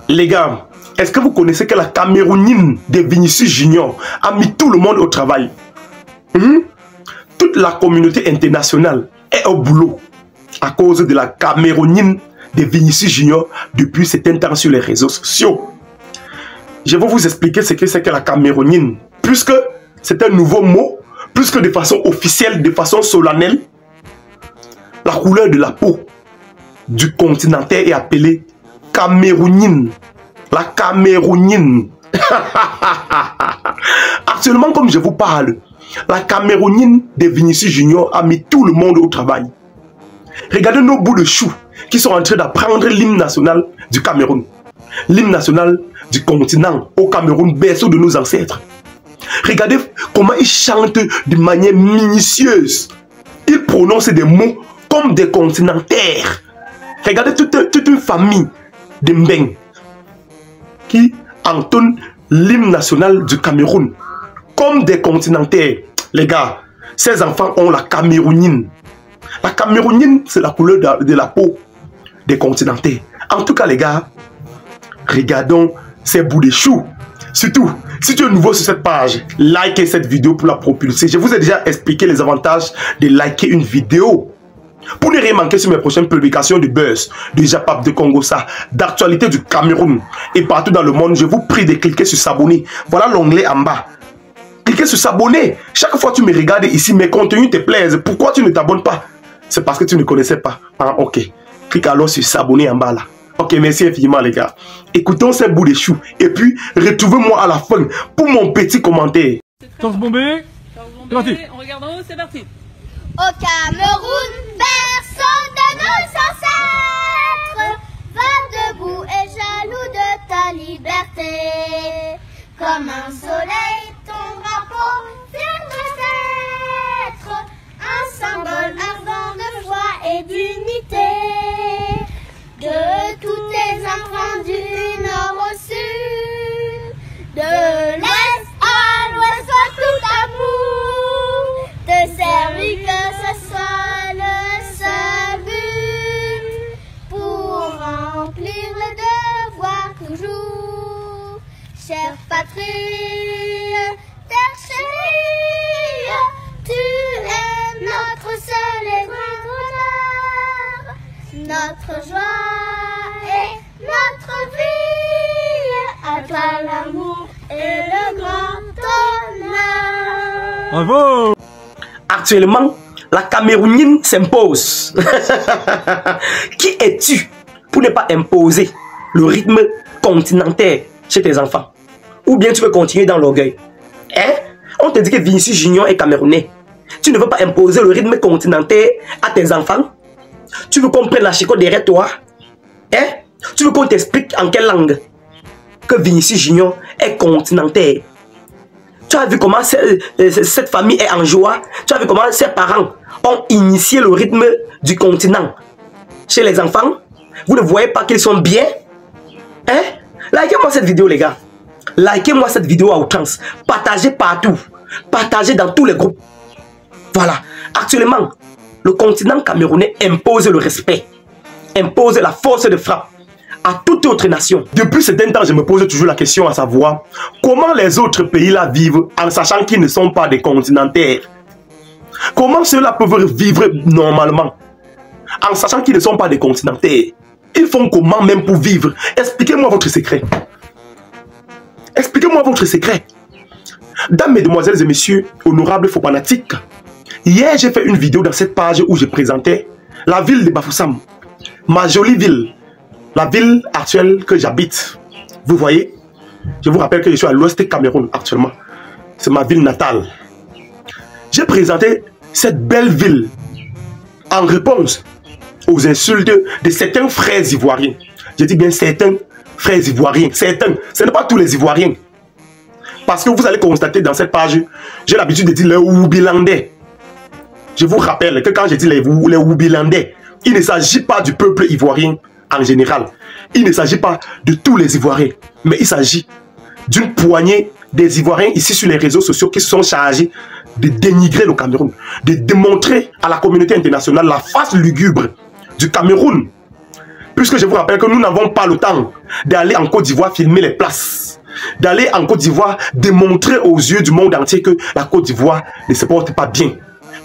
Les gars, est-ce que vous connaissez que la Camerounine de Vinicius Junior a mis tout le monde au travail? Toute la communauté internationale est au boulot à cause de la Camerounine de Vinicius Junior depuis cet temps sur les réseaux sociaux. Je vais vous expliquer ce que c'est que la Camerounine, puisque c'est un nouveau mot, puisque de façon officielle, de façon solennelle, la couleur de la peau du continentaire est appelée Camerounine. La Camerounine. Actuellement, comme je vous parle, la Camerounine de Vinicius Junior a mis tout le monde au travail. Regardez nos bouts de choux qui sont en train d'apprendre l'hymne national du Cameroun. L'hymne national du continent au Cameroun, berceau de nos ancêtres. Regardez comment ils chantent de manière minutieuse. Ils prononcent des mots comme des continentaires. Regardez toute une famille de Mbeng qui entonne l'hymne national du Cameroun comme des continentaires. Les gars, ces enfants ont la Camerounine. La Camerounine, c'est la couleur de la peau des continentaires. En tout cas, les gars, regardons ces bouts de choux. Surtout, si tu es nouveau sur cette page, likez cette vidéo pour la propulser. Je vous ai déjà expliqué les avantages de liker une vidéo. Pour ne rien manquer sur mes prochaines publications de buzz, de Japap, de Congossa, d'actualité du Cameroun et partout dans le monde, je vous prie de cliquer sur s'abonner. Voilà l'onglet en bas. Cliquez sur s'abonner. Chaque fois que tu me regardes ici, mes contenus te plaisent. Pourquoi tu ne t'abonnes pas? C'est parce que tu ne connaissais pas. Ah, ok. Clique alors sur s'abonner en bas là. Ok, merci infiniment les gars. Écoutons ces bouts de choux. Et puis, retrouvez-moi à la fin pour mon petit commentaire. Torse bombé. C'est parti. On regarde en haut, c'est parti. Au Cameroun, berceau de nos ancêtres, va debout et jaloux de ta liberté. Comme un soleil, ton drapeau fier de s'être un symbole ardent de foi et d'unité. De tous tes enfants du nord au sud, de l'est à l'ouest, soit tout amour, te servir que ce soit le seul but, pour remplir le devoir toujours. Chère patrie, terre chérie, tu es notre seul et grand bonheur, notre joie et notre vie, à toi l'amour et le grand honneur. Bravo. Actuellement, la Camerounine s'impose. Qui es-tu pour ne pas imposer le rythme continentaire chez tes enfants? Ou bien tu veux continuer dans l'orgueil? Hein? On te dit que Vinicius Junior est camerounais. Tu ne veux pas imposer le rythme continentaire à tes enfants? Tu veux qu'on prenne la chicotte derrière toi? Hein? Tu veux qu'on t'explique en quelle langue que Vinicius Junior est continentaire? Tu as vu comment cette famille est en joie? Tu as vu comment ses parents ont initié le rythme du continent chez les enfants? Vous ne voyez pas qu'ils sont bien? Hein? Likez-moi cette vidéo les gars. Likez-moi cette vidéo à outrance. Partagez partout. Partagez dans tous les groupes. Voilà. Actuellement, le continent camerounais impose le respect. Impose la force de frappe à toute autre nation. Depuis ce temps, je me pose toujours la question à savoir comment les autres pays là vivent en sachant qu'ils ne sont pas des continentaires. Comment ceux-là peuvent vivre normalement en sachant qu'ils ne sont pas des continentaires? Ils font comment même pour vivre? Expliquez-moi votre secret. Expliquez-moi votre secret. Dames, mesdemoiselles et messieurs, honorables fanatiques, hier j'ai fait une vidéo dans cette page où je présentais la ville de Bafoussam, ma jolie ville, la ville actuelle que j'habite. Vous voyez, je vous rappelle que je suis à l'ouest du Cameroun actuellement. C'est ma ville natale. J'ai présenté cette belle ville en réponse aux insultes de certains frères ivoiriens. Je dis bien certains frères ivoiriens. Certains, ce n'est pas tous les Ivoiriens. Parce que vous allez constater dans cette page, j'ai l'habitude de dire les Woubilandais. Je vous rappelle que quand je dis les Woubilandais, il ne s'agit pas du peuple ivoirien en général. Il ne s'agit pas de tous les Ivoiriens. Mais il s'agit d'une poignée des Ivoiriens ici sur les réseaux sociaux qui se sont chargés de dénigrer le Cameroun. De démontrer à la communauté internationale la face lugubre du Cameroun. Puisque je vous rappelle que nous n'avons pas le temps d'aller en Côte d'Ivoire filmer les places. D'aller en Côte d'Ivoire démontrer aux yeux du monde entier que la Côte d'Ivoire ne se porte pas bien.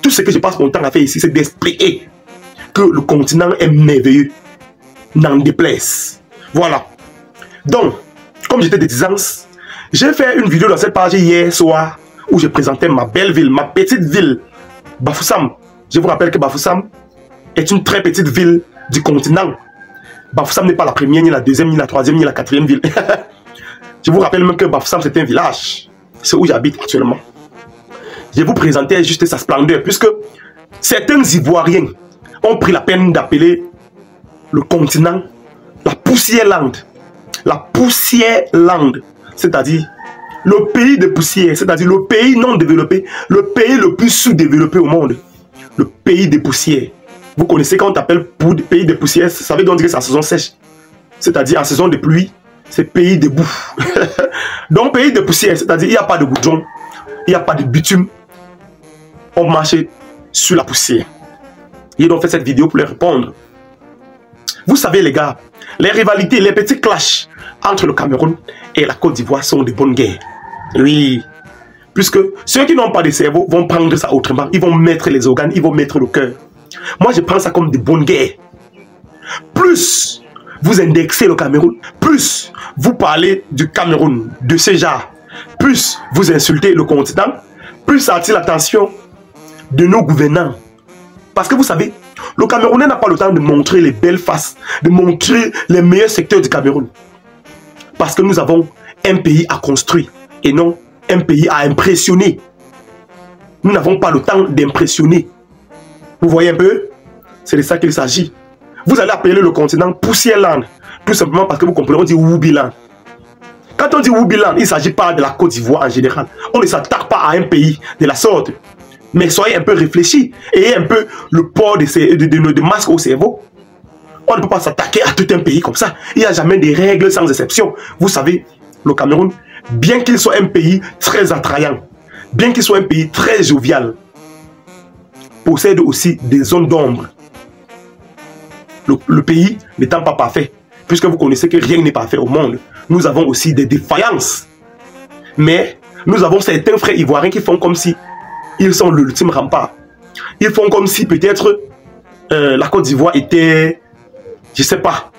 Tout ce que je passe mon temps à faire ici, c'est d'expliquer que le continent est merveilleux. N'en déplaise. Voilà. Donc, comme j'étais de Dizance, j'ai fait une vidéo dans cette page hier soir où je présentais ma belle ville, ma petite ville, Bafoussam. Je vous rappelle que Bafoussam est une très petite ville du continent. Bafoussam n'est pas la première, ni la deuxième, ni la troisième, ni la quatrième ville. Je vous rappelle même que Bafoussam c'est un village. C'est où j'habite actuellement. Je vous présentais juste sa splendeur, puisque certains Ivoiriens ont pris la peine d'appeler le continent la poussière-lande. La poussière-lande, c'est-à-dire le pays de poussière, c'est-à-dire le pays non développé, le pays le plus sous-développé au monde. Le pays des poussières. Vous connaissez quand on t'appelle pays de poussière, ça veut donc dire que c'est en saison sèche. C'est-à-dire en saison de pluie, c'est pays de boue. Donc pays de poussière, c'est-à-dire il n'y a pas de goudron, il n'y a pas de bitume. On marche sur la poussière. J'ai donc fait cette vidéo pour leur répondre. Vous savez les gars, les rivalités, les petits clashs entre le Cameroun et la Côte d'Ivoire sont de bonnes guerres. Oui. Puisque ceux qui n'ont pas de cerveau vont prendre ça autrement. Ils vont mettre les organes, ils vont mettre le cœur. Moi, je prends ça comme de bonnes guerres. Plus vous indexez le Cameroun, plus vous parlez du Cameroun, de ce genre, plus vous insultez le continent, plus ça attire l'attention de nos gouvernants. Parce que vous savez, le Camerounais n'a pas le temps de montrer les belles faces, de montrer les meilleurs secteurs du Cameroun. Parce que nous avons un pays à construire et non un pays à impressionner. Nous n'avons pas le temps d'impressionner. Vous voyez un peu? C'est de ça qu'il s'agit. Vous allez appeler le continent Poussière-Land, tout simplement parce que vous comprenez, on dit Woubiland. Quand on dit Woubiland, il ne s'agit pas de la Côte d'Ivoire en général. On ne s'attaque pas à un pays de la sorte. Mais soyez un peu réfléchis, ayez un peu le port de masque au cerveau. On ne peut pas s'attaquer à tout un pays comme ça. Il n'y a jamais des règles sans exception. Vous savez, le Cameroun, bien qu'il soit un pays très attrayant, bien qu'il soit un pays très jovial, possède aussi des zones d'ombre. Le pays n'étant pas parfait, puisque vous connaissez que rien n'est parfait au monde, nous avons aussi des défaillances. Mais nous avons certains frères ivoiriens qui font comme si ils sont l'ultime rempart. Ils font comme si peut-être la Côte d'Ivoire était, je sais pas.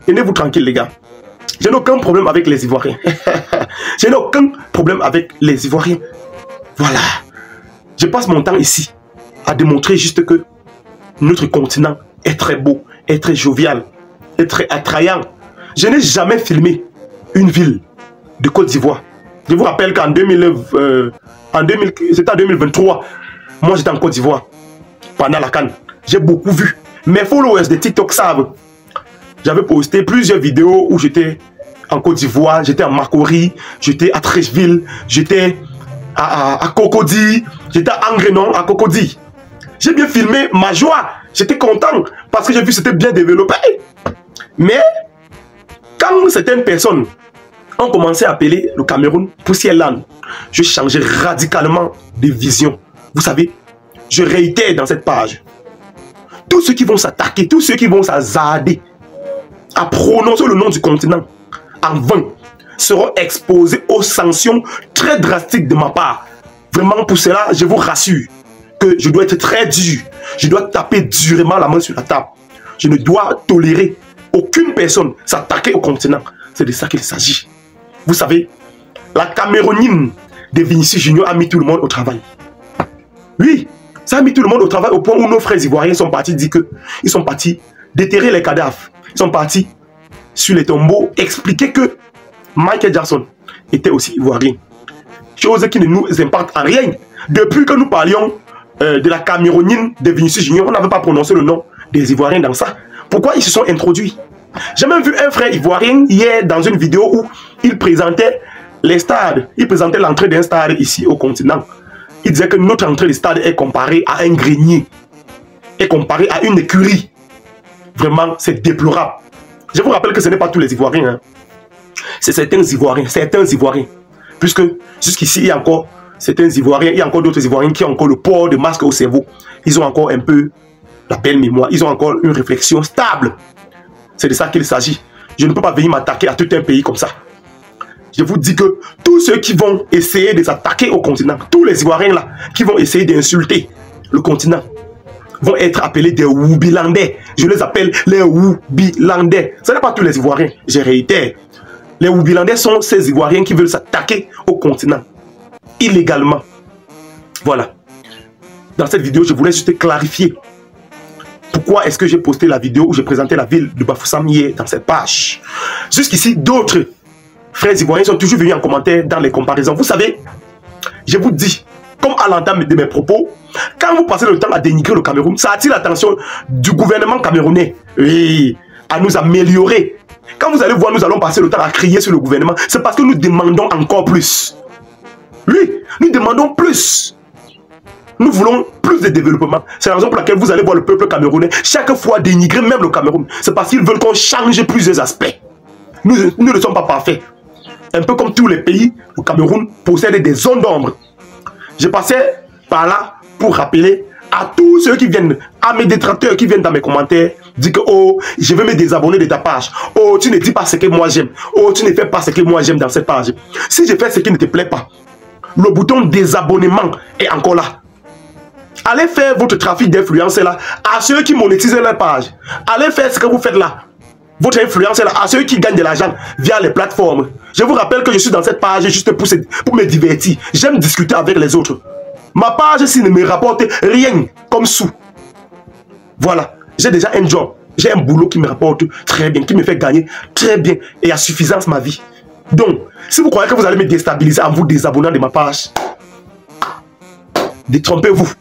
Tenez-vous tranquille les gars. Je n'ai aucun problème avec les Ivoiriens. Je n'ai aucun problème avec les Ivoiriens. Voilà. Je passe mon temps ici à démontrer juste que notre continent est très beau, est très jovial, est très attrayant. Je n'ai jamais filmé une ville de Côte d'Ivoire. Je vous rappelle qu'en 2023, moi j'étais en Côte d'Ivoire pendant la CAN. J'ai beaucoup vu. Mes followers de TikTok savent. J'avais posté plusieurs vidéos où j'étais en Côte d'Ivoire, j'étais à Makori, j'étais à Treichville, j'étais à Cocody, j'étais à Angrenon, à Cocody. J'ai bien filmé ma joie. J'étais content parce que j'ai vu que c'était bien développé. Mais quand certaines personnes ont commencé à appeler le Cameroun Poussière-Land, je changeais radicalement de vision. Vous savez, je réitère dans cette page. Tous ceux qui vont s'attaquer, tous ceux qui vont s'hasarder à prononcer le nom du continent en vain seront exposés aux sanctions très drastiques de ma part. Vraiment, pour cela, je vous rassure que je dois être très dur. Je dois taper durement la main sur la table. Je ne dois tolérer aucune personne s'attaquer au continent. C'est de ça qu'il s'agit. Vous savez, la Camerounine de Vinicius Junior a mis tout le monde au travail. Oui, ça a mis tout le monde au travail au point où nos frères ivoiriens sont partis dire qu'ils sont partis déterrer les cadavres. Ils sont partis sur les tombeaux expliquer que Michael Jackson était aussi ivoirien. Chose qui ne nous impacte en rien. Depuis que nous parlions de la Camerounine de Vinicius Junior, on n'avait pas prononcé le nom des Ivoiriens dans ça. Pourquoi ils se sont introduits? J'ai même vu un frère ivoirien hier dans une vidéo où il présentait les stades. Il présentait l'entrée d'un stade ici au continent. Il disait que notre entrée de stade est comparée à un grenier, est comparée à une écurie. Vraiment, c'est déplorable. Je vous rappelle que ce n'est pas tous les Ivoiriens. Hein. C'est certains Ivoiriens. Puisque jusqu'ici, il y a encore certains Ivoiriens, il y a encore d'autres Ivoiriens qui ont encore le port de masque au cerveau. Ils ont encore un peu la belle mémoire. Ils ont encore une réflexion stable. C'est de ça qu'il s'agit. Je ne peux pas venir m'attaquer à tout un pays comme ça. Je vous dis que tous ceux qui vont essayer de s'attaquer au continent, tous les Ivoiriens là, qui vont essayer d'insulter le continent, vont être appelés des Woubilandais. Je les appelle les Woubilandais. Ce n'est pas tous les Ivoiriens, je réitère. Les Woubilandais sont ces Ivoiriens qui veulent s'attaquer au continent, illégalement. Voilà. Dans cette vidéo, je voulais juste clarifier pourquoi est-ce que j'ai posté la vidéo où j'ai présenté la ville de Bafoussam hier dans cette page. Jusqu'ici, d'autres frères ivoiriens sont toujours venus en commentaire dans les comparaisons. Vous savez, je vous dis, comme à l'entame de mes propos, quand vous passez le temps à dénigrer le Cameroun, ça attire l'attention du gouvernement camerounais à nous améliorer. Quand vous allez voir, nous allons passer le temps à crier sur le gouvernement, c'est parce que nous demandons encore plus. Oui, nous demandons plus. Nous voulons plus de développement. C'est la raison pour laquelle vous allez voir le peuple camerounais chaque fois dénigrer même le Cameroun. C'est parce qu'ils veulent qu'on change plusieurs aspects. Nous ne sommes pas parfaits. Un peu comme tous les pays, le Cameroun possède des zones d'ombre. Je passais par là pour rappeler à tous ceux qui viennent, à mes détracteurs qui viennent dans mes commentaires, dire que oh, je vais me désabonner de ta page. Oh, tu ne dis pas ce que moi j'aime. Oh, tu ne fais pas ce que moi j'aime dans cette page. Si je fais ce qui ne te plaît pas, le bouton désabonnement est encore là. Allez faire votre trafic d'influence là à ceux qui monétisent leur page. Allez faire ce que vous faites là. Votre influence là à ceux qui gagnent de l'argent via les plateformes. Je vous rappelle que je suis dans cette page juste pour me divertir. J'aime discuter avec les autres. Ma page, s'il ne me rapporte rien comme sous. Voilà. J'ai déjà un job. J'ai un boulot qui me rapporte très bien, qui me fait gagner très bien et à suffisance ma vie. Donc, si vous croyez que vous allez me déstabiliser en vous désabonnant de ma page, détrompez-vous.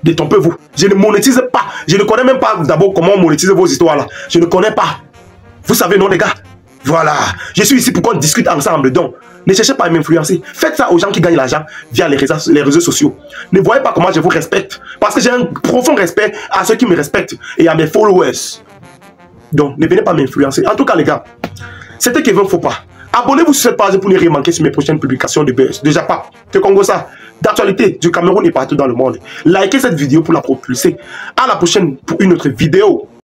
Détrompez-vous. Je ne monétise pas. Je ne connais même pas d'abord comment monétiser vos histoires là. Je ne connais pas. Vous savez, non les gars? Voilà. Je suis ici pour qu'on discute ensemble. Donc, ne cherchez pas à m'influencer. Faites ça aux gens qui gagnent l'argent via les réseaux sociaux. Ne voyez pas comment je vous respecte. Parce que j'ai un profond respect à ceux qui me respectent et à mes followers. Donc, ne venez pas m'influencer. En tout cas, les gars, c'était Kevin Fopa. Abonnez-vous sur cette page pour ne rien manquer sur mes prochaines publications de buzz. Déjà pas. Que Congo ça. D'actualité du Cameroun et partout dans le monde. Likez cette vidéo pour la propulser. À la prochaine pour une autre vidéo.